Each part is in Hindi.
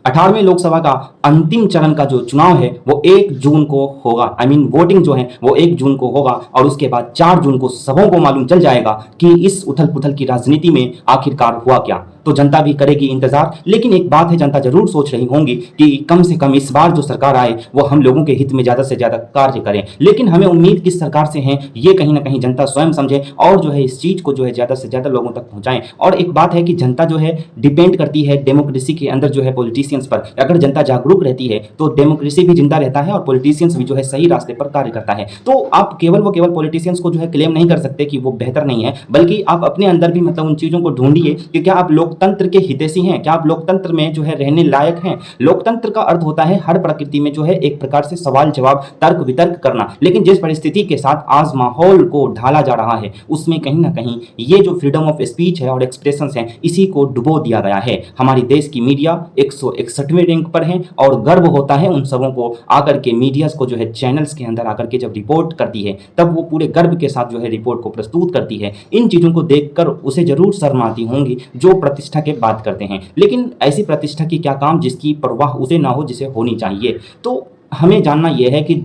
18वें लोकसभा का अंतिम चरण का जो चुनाव है वो 1 जून को होगा। वोटिंग जो है वो 1 जून को होगा और उसके बाद 4 जून को सबों को मालूम चल जाएगा कि इस उथल पुथल की राजनीति में आखिरकार हुआ क्या। तो जनता भी करेगी इंतजार, लेकिन एक बात है, जनता जरूर सोच रही होंगी कि कम से कम इस बार जो सरकार आए वो हम लोगों के हित में ज्यादा से ज्यादा कार्य करें। लेकिन हमें उम्मीद किस सरकार से है ये कहीं ना कहीं जनता स्वयं समझे और जो है इस चीज को जो है ज्यादा से ज्यादा लोगों तक पहुंचाएं। और एक बात है कि जनता जो है डिपेंड करती है डेमोक्रेसी के अंदर जो है पॉलिटिशियंस पर। अगर जनता जागरूक रहती है तो डेमोक्रेसी भी जिंदा रहता है और पॉलिटिशियंस भी जो है सही रास्ते पर कार्य करता है। तो आप केवल पॉलिटिशियंस को जो है क्लेम नहीं कर सकते कि वो बेहतर नहीं है, बल्कि आप अपने अंदर भी मतलब उन चीजों को ढूंढिए कि क्या आप लोकतंत्र के हितैषी हैं, क्या आप लोकतंत्र में जो है रहने लायक हैं। लोकतंत्र का अर्थ होता है हर प्रकृति में जो है एक प्रकार से सवाल जवाब तर्क वितर्क करना, लेकिन जिस परिस्थिति के साथ आज माहौल को ढाला जा रहा है उसमें कहीं ना कहीं ये जो फ्रीडम ऑफ स्पीच है और एक्सप्रेशन है इसी को डुबो दिया गया है। हमारी देश की मीडिया 161वें रैंक पर है और गर्व होता है उन सबों को आकर के मीडिया को जो है चैनल्स के अंदर आकर के जब रिपोर्ट करती है तब वो पूरे गर्व के साथ जो है रिपोर्ट को प्रस्तुत करती है। इन चीजों को देखकर उसे जरूर शर्म आती होंगी जो प्रतिष्ठा के बात करते हैं, लेकिन ऐसी प्रतिष्ठा की क्या काम जिसकी परवाह उसे ना हो जिसे होनी चाहिए। तो हमें जानना यह है कि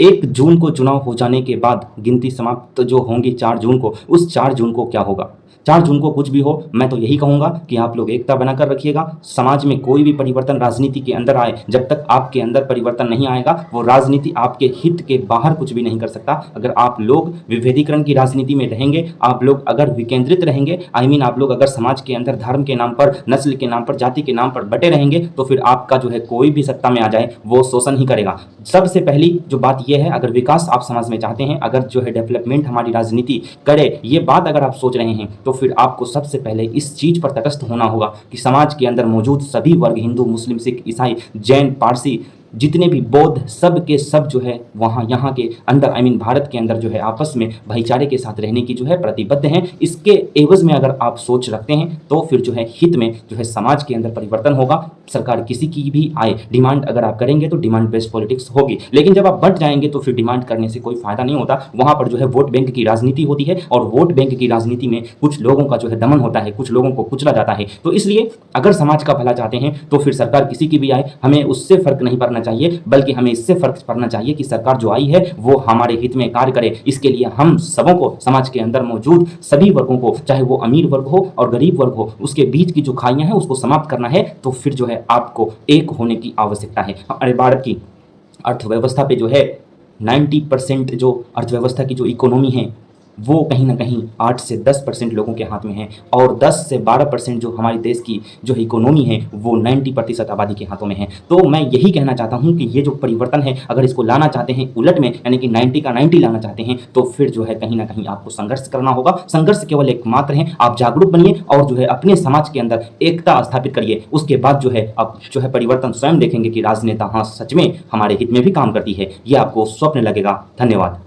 1 जून को चुनाव हो जाने के बाद गिनती समाप्त जो होंगी 4 जून को, उस 4 जून को क्या होगा। 4 जून को कुछ भी हो, मैं तो यही कहूंगा कि आप लोग एकता बनाकर रखिएगा। समाज में कोई भी परिवर्तन राजनीति के अंदर आए, जब तक आपके अंदर परिवर्तन नहीं आएगा वो राजनीति आपके हित के बाहर कुछ भी नहीं कर सकता। अगर आप लोग विभेदीकरण की राजनीति में रहेंगे, आप लोग अगर विकेंद्रित रहेंगे, आप लोग अगर समाज के अंदर धर्म के नाम पर, नस्ल के नाम पर, जाति के नाम पर बटे रहेंगे, तो फिर आपका जो है कोई भी सत्ता में आ जाए वो शोषण ही करेगा। सबसे पहली जो बात यह है, अगर विकास आप समाज में चाहते हैं, अगर जो है डेवलपमेंट हमारी राजनीति करे, ये बात अगर आप सोच रहे हैं तो फिर आपको सबसे पहले इस चीज पर तटस्थ होना होगा कि समाज के अंदर मौजूद सभी वर्ग, हिंदू, मुस्लिम, सिख, ईसाई, जैन, पारसी, जितने भी बौद्ध, सब के सब जो है वहाँ यहाँ के अंदर भारत के अंदर जो है आपस में भाईचारे के साथ रहने की जो है प्रतिबद्ध हैं। इसके एवज में अगर आप सोच रखते हैं तो फिर जो है हित में जो है समाज के अंदर परिवर्तन होगा। सरकार किसी की भी आए, डिमांड अगर आप करेंगे तो डिमांड बेस्ड पॉलिटिक्स होगी, लेकिन जब आप बट जाएंगे तो फिर डिमांड करने से कोई फायदा नहीं होता। वहाँ पर जो है वोट बैंक की राजनीति होती है और वोट बैंक की राजनीति में कुछ लोगों का जो है दमन होता है, कुछ लोगों को कुचला जाता है। तो इसलिए अगर समाज का भला चाहते हैं तो फिर सरकार किसी की भी आए, हमें उससे फर्क नहीं पड़ना चाहिए, बल्कि हमें इससे फर्क पड़ना चाहिए कि सरकार जो आई है वो हमारे हित में कार्य करे। इसके लिए हम सबों को, समाज के अंदर मौजूद सभी वर्गों को, चाहे वो अमीर वर्ग हो और गरीब वर्ग हो, उसके बीच की जो खाइयां हैं उसको समाप्त करना है। तो फिर जो है आपको एक होने की आवश्यकता है। हमारे भारत की अर्थव्यवस्था पे जो है 90% जो अर्थव्यवस्था की जो इकोनॉमी है वो कहीं ना कहीं 8 से 10% लोगों के हाथ में है और 10 से 12% जो हमारे देश की जो इकोनॉमी है वो 90% आबादी के हाथों में है। तो मैं यही कहना चाहता हूं कि ये जो परिवर्तन है अगर इसको लाना चाहते हैं उलट में, यानी कि 90 का 90 लाना चाहते हैं, तो फिर जो है कहीं ना कहीं आपको संघर्ष करना होगा। संघर्ष केवल एक मात्र है, आप जागरूक बनिए और जो है अपने समाज के अंदर एकता स्थापित करिए। उसके बाद जो है आप जो है परिवर्तन स्वयं देखेंगे कि राजनेता हाँ सच में हमारे हित में भी काम करती है। ये आपको स्वप्न लगेगा। धन्यवाद।